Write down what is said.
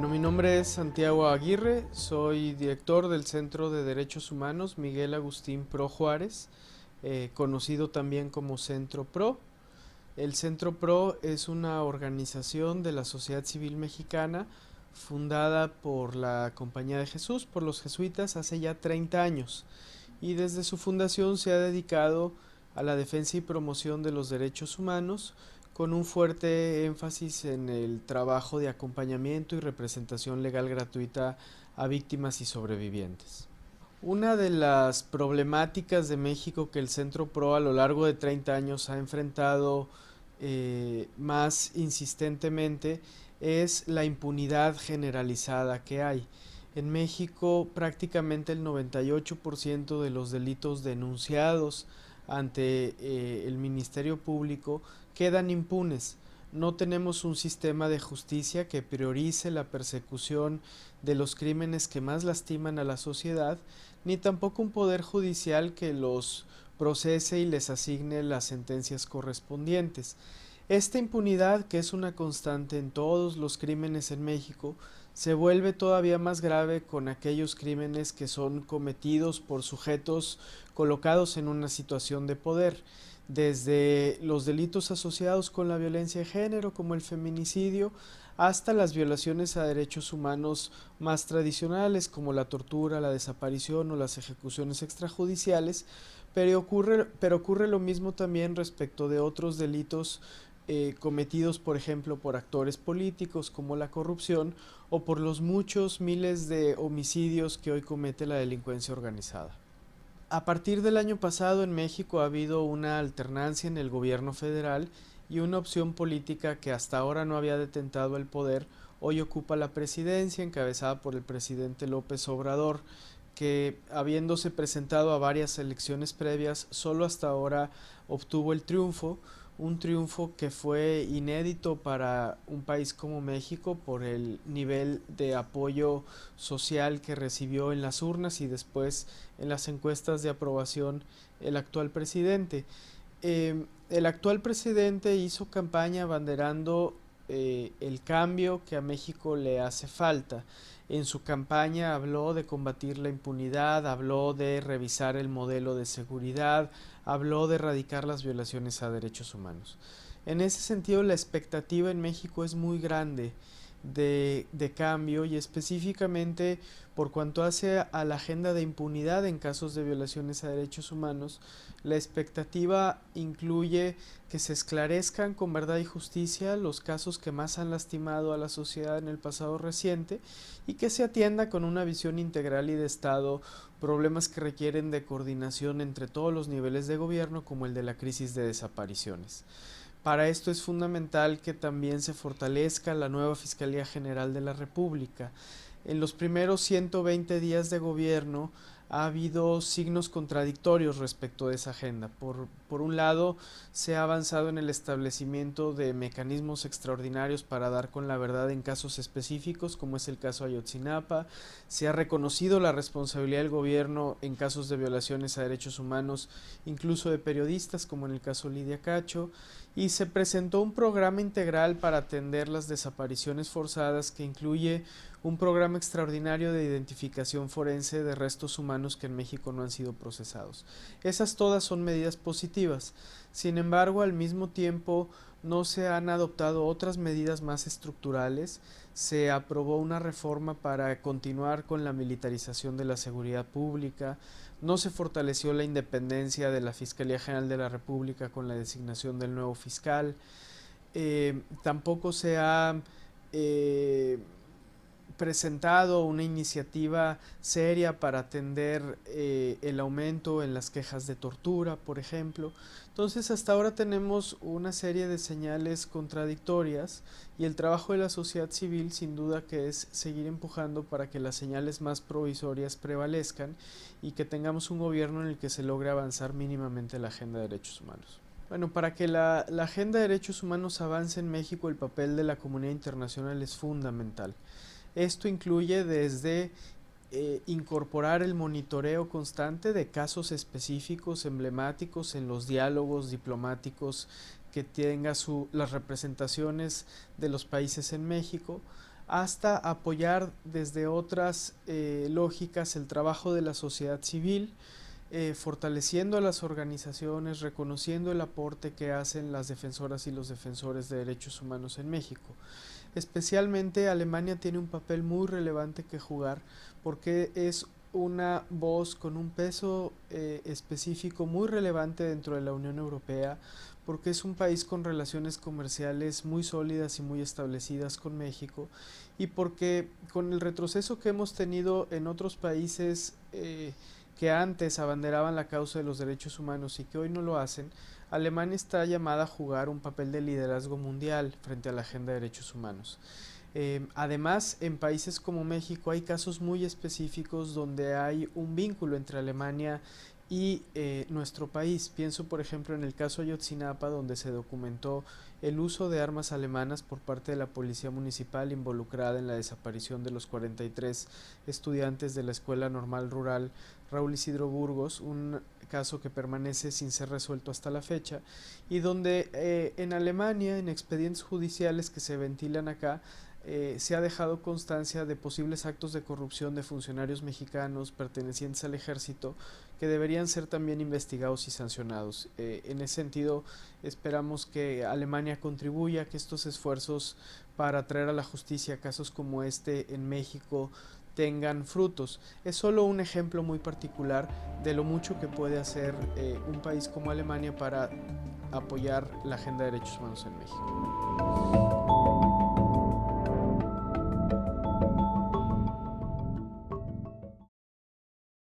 Bueno, mi nombre es Santiago Aguirre, soy director del Centro de Derechos Humanos Miguel Agustín Pro Juárez, conocido también como Centro Pro. El Centro Pro es una organización de la sociedad civil mexicana fundada por la Compañía de Jesús, por los jesuitas, hace ya 30 años y desde su fundación se ha dedicado a la defensa y promoción de los derechos humanos con un fuerte énfasis en el trabajo de acompañamiento y representación legal gratuita a víctimas y sobrevivientes. Una de las problemáticas de México que el Centro Pro a lo largo de 30 años ha enfrentado más insistentemente es la impunidad generalizada que hay. En México prácticamente el 98% de los delitos denunciados ante el Ministerio Público quedan impunes. No tenemos un sistema de justicia que priorice la persecución de los crímenes que más lastiman a la sociedad, ni tampoco un poder judicial que los procese y les asigne las sentencias correspondientes. Esta impunidad, que es una constante en todos los crímenes en México, se vuelve todavía más grave con aquellos crímenes que son cometidos por sujetos colocados en una situación de poder, desde los delitos asociados con la violencia de género, como el feminicidio, hasta las violaciones a derechos humanos más tradicionales, como la tortura, la desaparición o las ejecuciones extrajudiciales, pero ocurre lo mismo también respecto de otros delitos cometidos, por ejemplo, por actores políticos como la corrupción o por los muchos miles de homicidios que hoy comete la delincuencia organizada. A partir del año pasado en México ha habido una alternancia en el gobierno federal y una opción política que hasta ahora no había detentado el poder, hoy ocupa la presidencia encabezada por el presidente López Obrador, que habiéndose presentado a varias elecciones previas, solo hasta ahora obtuvo el triunfo, un triunfo que fue inédito para un país como México por el nivel de apoyo social que recibió en las urnas y después en las encuestas de aprobación el actual presidente. El actual presidente hizo campaña abanderando el cambio que a México le hace falta. En su campaña habló de combatir la impunidad, habló de revisar el modelo de seguridad, habló de erradicar las violaciones a derechos humanos. En ese sentido, la expectativa en México es muy grande de cambio y específicamente por cuanto hace a la agenda de impunidad en casos de violaciones a derechos humanos, la expectativa incluye que se esclarezcan con verdad y justicia los casos que más han lastimado a la sociedad en el pasado reciente y que se atienda con una visión integral y de Estado problemas que requieren de coordinación entre todos los niveles de gobierno, como el de la crisis de desapariciones. Para esto es fundamental que también se fortalezca la nueva Fiscalía General de la República. En los primeros 120 días de gobierno ha habido signos contradictorios respecto de esa agenda. Por un lado, se ha avanzado en el establecimiento de mecanismos extraordinarios para dar con la verdad en casos específicos, como es el caso Ayotzinapa. Se ha reconocido la responsabilidad del gobierno en casos de violaciones a derechos humanos, incluso de periodistas, como en el caso Lidia Cacho. Y se presentó un programa integral para atender las desapariciones forzadas que incluye un programa extraordinario de identificación forense de restos humanos que en México no han sido procesados. Esas todas son medidas positivas. Sin embargo, al mismo tiempo no se han adoptado otras medidas más estructurales. Se aprobó una reforma para continuar con la militarización de la seguridad pública. No se fortaleció la independencia de la Fiscalía General de la República con la designación del nuevo fiscal. Tampoco se ha presentado una iniciativa seria para atender el aumento en las quejas de tortura, por ejemplo. Entonces, hasta ahora tenemos una serie de señales contradictorias y el trabajo de la sociedad civil sin duda que es seguir empujando para que las señales más provisorias prevalezcan y que tengamos un gobierno en el que se logre avanzar mínimamente la agenda de derechos humanos. Bueno, para que la agenda de derechos humanos avance en México, el papel de la comunidad internacional es fundamental. Esto incluye desde incorporar el monitoreo constante de casos específicos, emblemáticos en los diálogos diplomáticos que tenga las representaciones de los países en México, hasta apoyar desde otras lógicas el trabajo de la sociedad civil, fortaleciendo a las organizaciones, reconociendo el aporte que hacen las defensoras y los defensores de derechos humanos en México. Especialmente Alemania tiene un papel muy relevante que jugar porque es una voz con un peso específico muy relevante dentro de la Unión Europea, porque es un país con relaciones comerciales muy sólidas y muy establecidas con México, y porque con el retroceso que hemos tenido en otros países que antes abanderaban la causa de los derechos humanos y que hoy no lo hacen, Alemania está llamada a jugar un papel de liderazgo mundial frente a la agenda de derechos humanos. Además, en países como México hay casos muy específicos donde hay un vínculo entre Alemania y nuestro país. Pienso, por ejemplo, en el caso Ayotzinapa, donde se documentó el uso de armas alemanas por parte de la policía municipal involucrada en la desaparición de los 43 estudiantes de la Escuela Normal Rural Raúl Isidro Burgos, un caso que permanece sin ser resuelto hasta la fecha, y donde en Alemania, en expedientes judiciales que se ventilan acá, se ha dejado constancia de posibles actos de corrupción de funcionarios mexicanos pertenecientes al ejército que deberían ser también investigados y sancionados. En ese sentido, esperamos que Alemania contribuya a que estos esfuerzos para traer a la justicia casos como este en México tengan frutos. Es solo un ejemplo muy particular de lo mucho que puede hacer un país como Alemania para apoyar la agenda de derechos humanos en México.